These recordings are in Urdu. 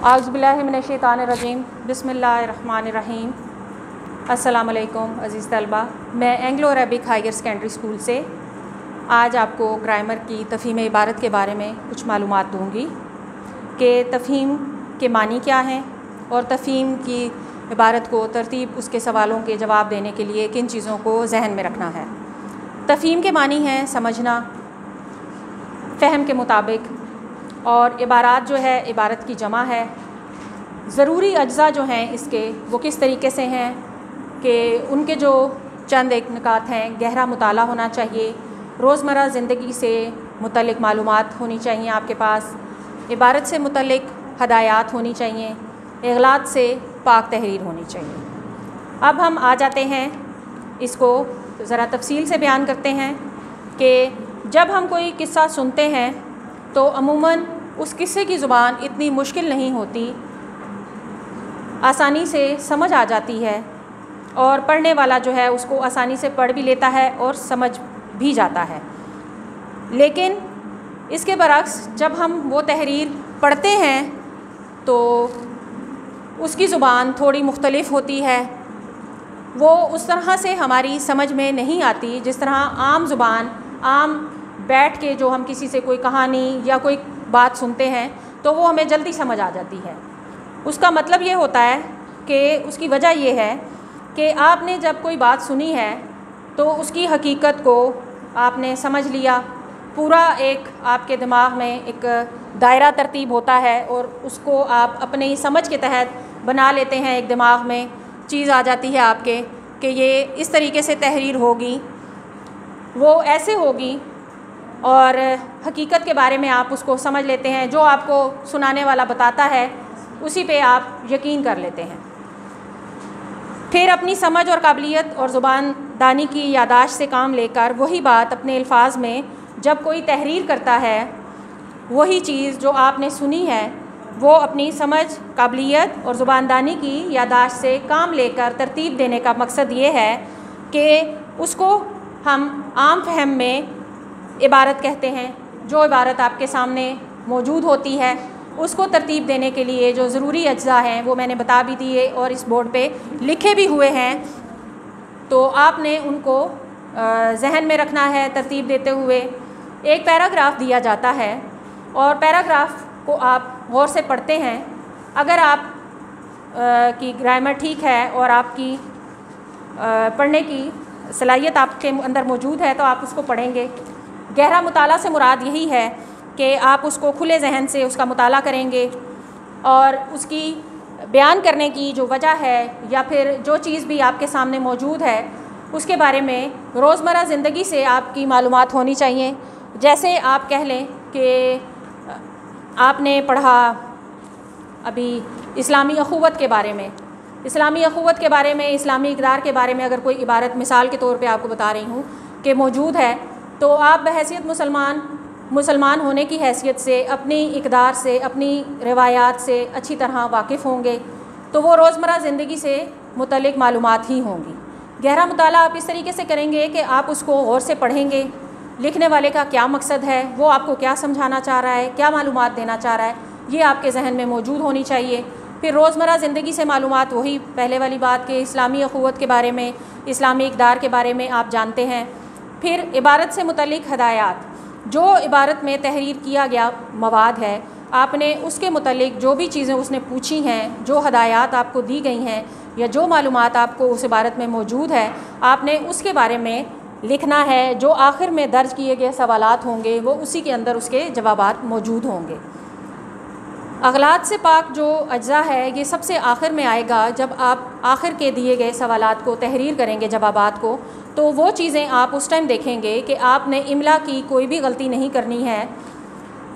اعوذ باللہ من الشیطان الرجیم، بسم اللہ الرحمن الرحیم۔ السلام علیکم عزیز طلبہ، میں Anglo Arabic higher secondary school سے آج آپ کو گرامر کی تفہیم عبارت کے بارے میں کچھ معلومات دوں گی کہ تفہیم کے معنی کیا ہیں اور تفہیم کی عبارت کو ترتیب اس کے سوالوں کے جواب دینے کے لیے کن چیزوں کو ذہن میں رکھنا ہے۔ تفہیم کے معنی ہیں سمجھنا، فہم کے مطابق، اور عبارات جو ہے عبارت کی جمع ہے۔ ضروری اجزاء جو ہیں اس کے وہ کس طریقے سے ہیں کہ ان کے جو چند ایک نکات ہیں، گہرا مطالعہ ہونا چاہیے، روزمرہ زندگی سے متعلق معلومات ہونی چاہیے آپ کے پاس، عبارت سے متعلق ہدایات ہونی چاہیے، اغلاط سے پاک تحریر ہونی چاہیے۔ اب ہم آ جاتے ہیں اس کو ذرا تفصیل سے بیان کرتے ہیں کہ جب ہم کوئی قصہ سنتے ہیں تو عموماً اس قصے کی زبان اتنی مشکل نہیں ہوتی، آسانی سے سمجھ آ جاتی ہے اور پڑھنے والا جو ہے اس کو آسانی سے پڑھ بھی لیتا ہے اور سمجھ بھی جاتا ہے۔ لیکن اس کے برعکس جب ہم وہ تحریر پڑھتے ہیں تو اس کی زبان تھوڑی مختلف ہوتی ہے، وہ اس طرح سے ہماری سمجھ میں نہیں آتی جس طرح عام زبان، عام بیٹھ کے جو ہم کسی سے کوئی کہانی یا کوئی بات سنتے ہیں تو وہ ہمیں جلدی سمجھ آ جاتی ہے۔ اس کا مطلب یہ ہوتا ہے کہ اس کی وجہ یہ ہے کہ آپ نے جب کوئی بات سنی ہے تو اس کی حقیقت کو آپ نے سمجھ لیا، پورا ایک آپ کے دماغ میں ایک دائرہ ترتیب ہوتا ہے اور اس کو آپ اپنی سمجھ کے تحت بنا لیتے ہیں، ایک دماغ میں چیز آ جاتی ہے آپ کے کہ یہ اس طریقے سے تحریر ہوگی، وہ ایسے ہوگی، اور حقیقت کے بارے میں آپ اس کو سمجھ لیتے ہیں، جو آپ کو سنانے والا بتاتا ہے اسی پہ آپ یقین کر لیتے ہیں۔ پھر اپنی سمجھ اور قابلیت اور زبان دانی کی یادداشت سے کام لے کر وہی بات اپنے الفاظ میں جب کوئی تحریر کرتا ہے، وہی چیز جو آپ نے سنی ہے وہ اپنی سمجھ، قابلیت اور زبان دانی کی یادداشت سے کام لے کر ترتیب دینے کا مقصد یہ ہے کہ اس کو ہم عام فہم میں عبارت کہتے ہیں۔ جو عبارت آپ کے سامنے موجود ہوتی ہے اس کو ترتیب دینے کے لیے جو ضروری اجزاء ہیں وہ میں نے بتا بھی دیے اور اس بورڈ پہ لکھے بھی ہوئے ہیں، تو آپ نے ان کو ذہن میں رکھنا ہے ترتیب دیتے ہوئے۔ ایک پیراگراف دیا جاتا ہے اور پیراگراف کو آپ غور سے پڑھتے ہیں۔ اگر آپ کی گرامر ٹھیک ہے اور آپ کی پڑھنے کی صلاحیت آپ کے اندر موجود ہے تو آپ اس کو پڑھیں گے۔ گہرا مطالعہ سے مراد یہی ہے کہ آپ اس کو کھلے ذہن سے اس کا مطالعہ کریں گے اور اس کی بیان کرنے کی جو وجہ ہے یا پھر جو چیز بھی آپ کے سامنے موجود ہے اس کے بارے میں روزمرہ زندگی سے آپ کی معلومات ہونی چاہیے۔ جیسے آپ کہہ لیں کہ آپ نے پڑھا ابھی اسلامی اخوت کے بارے میں، اسلامی اخوت کے بارے میں، اسلامی اقدار کے بارے میں اگر کوئی عبارت مثال کے طور پہ آپ کو بتا رہی ہوں کہ موجود ہے، تو آپ بحیثیت مسلمان ہونے کی حیثیت سے اپنی اقدار سے، اپنی روایات سے اچھی طرح واقف ہوں گے، تو وہ روزمرہ زندگی سے متعلق معلومات ہی ہوں گی۔ گہرا مطالعہ آپ اس طریقے سے کریں گے کہ آپ اس کو غور سے پڑھیں گے، لکھنے والے کا کیا مقصد ہے، وہ آپ کو کیا سمجھانا چاہ رہا ہے، کیا معلومات دینا چاہ رہا ہے، یہ آپ کے ذہن میں موجود ہونی چاہیے۔ پھر روزمرہ زندگی سے معلومات، وہی پہلے والی بات کہ اسلامی اخوت کے بارے میں، اسلامی اقدار کے بارے میں آپ جانتے ہیں۔ پھر عبارت سے متعلق ہدایات، جو عبارت میں تحریر کیا گیا مواد ہے، آپ نے اس کے متعلق جو بھی چیزیں اس نے پوچھی ہیں، جو ہدایات آپ کو دی گئی ہیں یا جو معلومات آپ کو اس عبارت میں موجود ہے، آپ نے اس کے بارے میں لکھنا ہے۔ جو آخر میں درج کیے گئے سوالات ہوں گے وہ اسی کے اندر اس کے جوابات موجود ہوں گے۔ اغلاط سے پاک جو اجزاء ہے یہ سب سے آخر میں آئے گا، جب آپ آخر کے دیے گئے سوالات کو تحریر کریں گے، جوابات کو، تو وہ چیزیں آپ اس ٹائم دیکھیں گے کہ آپ نے املا کی کوئی بھی غلطی نہیں کرنی ہے۔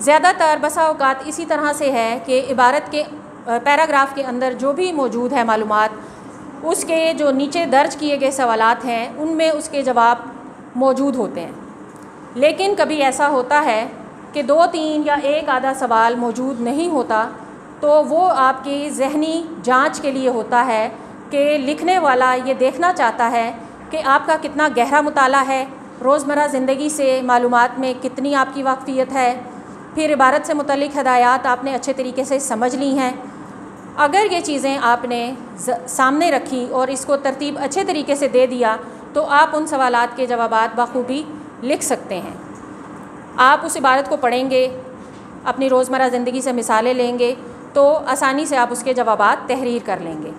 زیادہ تر بسا اوقات اسی طرح سے ہے کہ عبارت کے پیراگراف کے اندر جو بھی موجود ہے معلومات، اس کے جو نیچے درج کیے گئے سوالات ہیں ان میں اس کے جواب موجود ہوتے ہیں، لیکن کبھی ایسا ہوتا ہے کہ 2-3 یا ایک آدھا سوال موجود نہیں ہوتا، تو وہ آپ کی ذہنی جانچ کے لیے ہوتا ہے کہ لکھنے والا یہ دیکھنا چاہتا ہے کہ آپ کا کتنا گہرا مطالعہ ہے، روزمرہ زندگی سے معلومات میں کتنی آپ کی واقفیت ہے، پھر عبارت سے متعلق ہدایات آپ نے اچھے طریقے سے سمجھ لی ہیں۔ اگر یہ چیزیں آپ نے سامنے رکھی اور اس کو ترتیب اچھے طریقے سے دے دیا تو آپ ان سوالات کے جوابات بخوبی لکھ سکتے ہیں۔ آپ اس عبارت کو پڑھیں گے، اپنی روزمرہ زندگی سے مثالیں لیں گے تو آسانی سے آپ اس کے جوابات تحریر کر لیں گے۔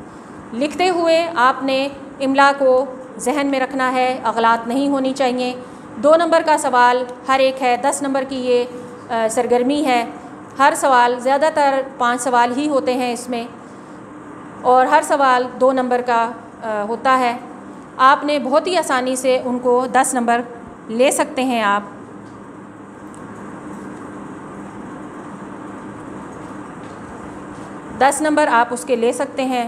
لکھتے ہوئے آپ نے املا کو ذہن میں رکھنا ہے، اغلاط نہیں ہونی چاہیے۔ 2 نمبر کا سوال ہر ایک ہے، 10 نمبر کی یہ سرگرمی ہے۔ ہر سوال، زیادہ تر 5 سوال ہی ہوتے ہیں اس میں، اور ہر سوال 2 نمبر کا ہوتا ہے۔ آپ نے بہت ہی آسانی سے ان کو 10 نمبر لے سکتے ہیں۔ آپ 10 نمبر آپ اس کے لے سکتے ہیں۔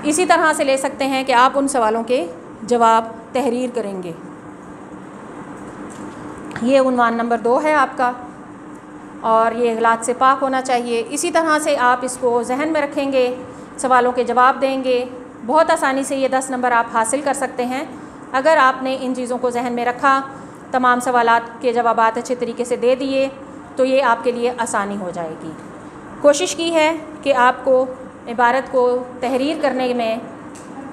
اسی طرح سے لے سکتے ہیں کہ آپ ان سوالوں کے جواب تحریر کریں گے۔ یہ عنوان نمبر 2 ہے آپ کا، اور یہ اغلاط سے پاک ہونا چاہیے۔ اسی طرح سے آپ اس کو ذہن میں رکھیں گے، سوالوں کے جواب دیں گے، بہت آسانی سے یہ 10 نمبر آپ حاصل کر سکتے ہیں اگر آپ نے ان چیزوں کو ذہن میں رکھا، تمام سوالات کے جوابات اچھے طریقے سے دے دیے تو یہ آپ کے لیے آسانی ہو جائے گی۔ کوشش کی ہے کہ آپ کو عبارت کو تحریر کرنے میں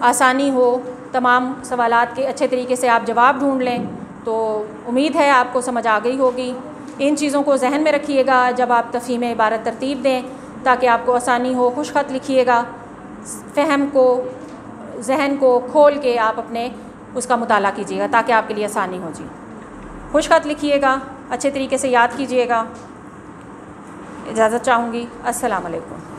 آسانی ہو، تمام سوالات کے اچھے طریقے سے آپ جواب ڈھونڈ لیں، تو امید ہے آپ کو سمجھ آ گئی ہوگی۔ ان چیزوں کو ذہن میں رکھیے گا جب آپ تفہیم عبارت ترتیب دیں تاکہ آپ کو آسانی ہو۔ خوش خط لکھیے گا، فہم کو، ذہن کو کھول کے آپ اپنے اس کا مطالعہ کیجیے گا تاکہ آپ کے لیے آسانی ہو جی۔ خوش خط لکھیے گا، اچھے طریقے سے یاد کیجیے گا۔ اجازت چاہوں گی۔ السلام علیکم۔